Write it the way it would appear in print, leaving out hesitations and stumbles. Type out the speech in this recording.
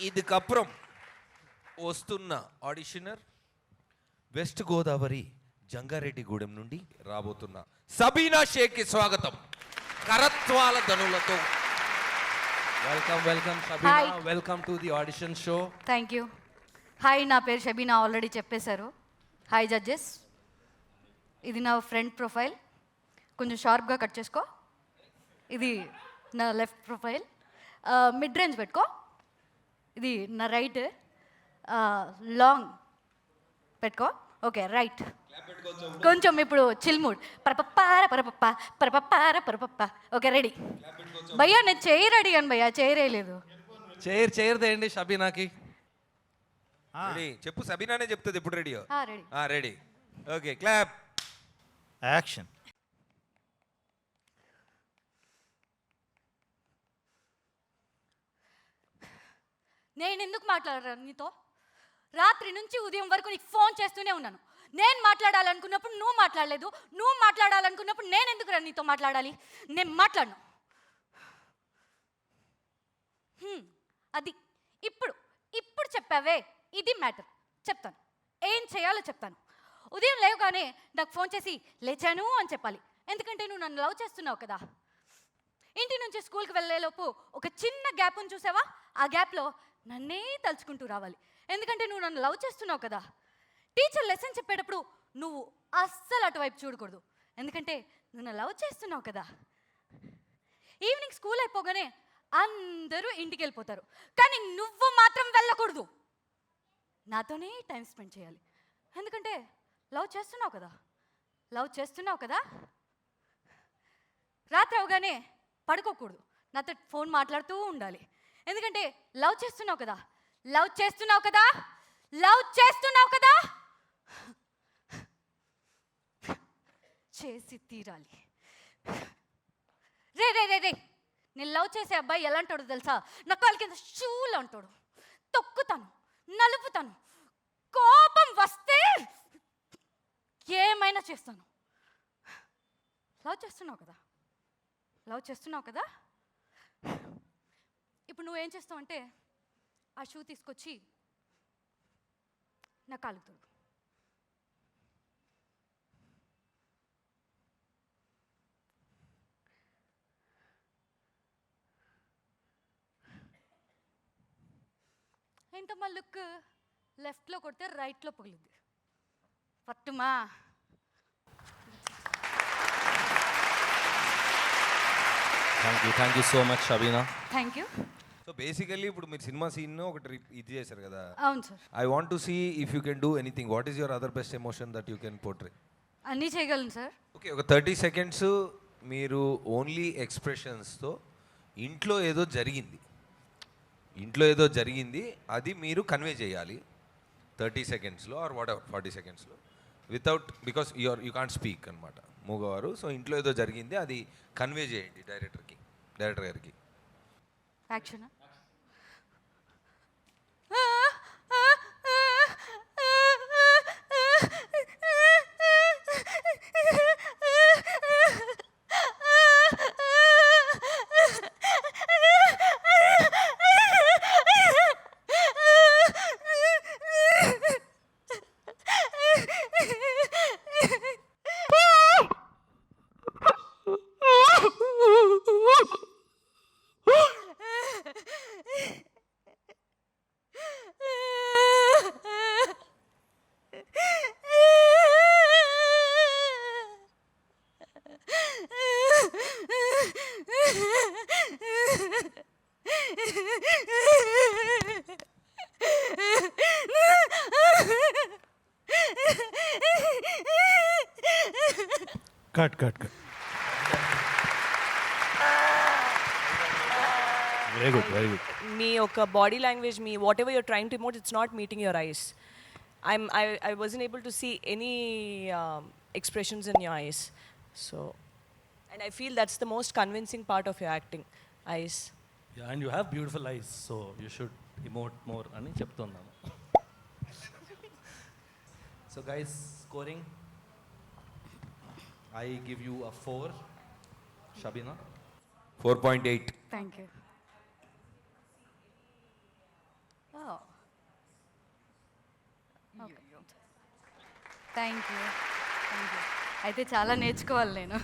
ఇదికప్పురం వస్తున్న ఆడిషనర్ వెస్ట్ గోదావరి జంగారెడ్డిగూడెం నుండి రాబోతున్న సబీనా షేక్కి స్వాగతం కరత్వాల ధనులతో. Welcome Sabina, welcome to the audition show. Thank you. Hi, నా పేరు షబీనా, ఆల్రెడీ చెప్పేశారు. హాయ్ జడ్జెస్, ఇది నా ఫ్రంట్ ప్రొఫైల్, కొంచెం షార్ప్గా కట్ చేసుకో. ఇది నా లెఫ్ట్ ప్రొఫైల్, మిడ్ రేంజ్ పెట్టుకో. ఇది నా రైట్, లాంగ్ పెట్టుకో. Okay, right. కొంచెం ఇప్పుడు చిల్ మూడ్. పరపప్పార పరపప్ప పరపప్పార పరపప్ప. Okay, ready. భయ్యా నేను చైర్ అడిగాను భయ్యా, చైర్ వేయలేదు. చైర్ దేయండి షబీనాకి. రెడీ చెప్పు, సబీనానే చెప్తుంది ఎప్పుడు ready. Ready ready. Okay, clap, action. నేను ఎందుకు మాట్లాడరా నీతో? రాత్రి నుంచి ఉదయం వరకు నీకు ఫోన్ చేస్తూనే ఉన్నాను. నేను మాట్లాడాలనుకున్నప్పుడు నువ్వు మాట్లాడలేదు, నువ్వు మాట్లాడాలనుకున్నప్పుడు నేను ఎందుకు నీతో మాట్లాడాలి? నేను మాట్లాడను. అది ఇప్పుడు చెప్పావే, ఇది మ్యాటర్. చెప్తాను, ఏం చేయాలో చెప్తాను. ఉదయం లేవగానే నాకు ఫోన్ చేసి లేచాను అని చెప్పాలి, ఎందుకంటే నువ్వు నన్ను లవ్ చేస్తున్నావు కదా. ఇంటి నుంచి స్కూల్కి వెళ్ళేలోపు ఒక చిన్న గ్యాప్ని చూసావా, ఆ గ్యాప్లో నన్నే తలుచుకుంటూ రావాలి, ఎందుకంటే నువ్వు నన్ను లవ్ చేస్తున్నావు కదా. టీచర్ లెసన్ చెప్పేటప్పుడు నువ్వు అస్సలు అటువైపు చూడకూడదు, ఎందుకంటే నువ్వు నన్ను లవ్ చేస్తున్నావు కదా. ఈవినింగ్ స్కూల్ అయిపోగానే అందరూ ఇంటికి వెళ్ళిపోతారు, కానీ నువ్వు మాత్రం వెళ్ళకూడదు. నాతోనే టైం స్పెండ్ చేయాలి, ఎందుకంటే లవ్ చేస్తున్నావు కదా. రాత్రి అవగానే పడుకోకూడదు, నాతో ఫోన్ మాట్లాడుతూ ఉండాలి, ఎందుకంటే లవ్ చేస్తున్నావు కదా. చేసి తీరాలి. రే నేను లవ్ చేసే అబ్బాయి ఎలాంటాడు తెలుసా? నా కాళ్ళ కింద షూలు అంటాడు. తొక్కుతాను, నలుపుతాను, కోపం వస్తే ఏమైనా చేస్తాను. లవ్ చేస్తున్నావు కదా. ఇప్పుడు నువ్వేం చేస్తావు అంటే ఆ షూ తీసుకొచ్చి నా కాలుకు తోడు. ఏంటమ్మా లుక్, లెఫ్ట్లో కొడితే రైట్లో పగిలింది. పట్టుమా. Thank you so much Shabina. Thank you. So basically ఇప్పుడు మీరు సినిమా సీన్ ఒకటి ఇది చేశారు కదా. అవును sir. I want to see if you can do anything. What is your other best emotion that you can portray? అన్నీ చేయగలను సార్. ఓకే, ఒక 30 seconds మీరు ఓన్లీ ఎక్స్ప్రెషన్స్తో ఇంట్లో ఏదో జరిగింది అది మీరు కన్వే చేయాలి 30 secondsలో ఆర్ వాట్ ఎవర్ 40 secondsలో, without, because you can't speak అనమాట, మూగవారు. సో ఇంట్లో ఏదో జరిగింది అది కన్వే చేయండి డైరెక్టర్ గారికి. యాక్షన్. కట్. Very good. మీ యొక్క బాడీ లాంగ్వేజ్, మీ whatever you're trying to emote, it's not meeting your eyes. I wasn't able to see any expressions in your eyes. So, and I feel that's the most convincing part of your acting, eyes. Yeah, and you have beautiful eyes, so you should emote more అని చెప్తున్నాను. So guys, scoring, I give you a 4. Shabina? 4.8. Thank you. Thank you thank you అయితే చాలా నేర్చుకోవాలి నేను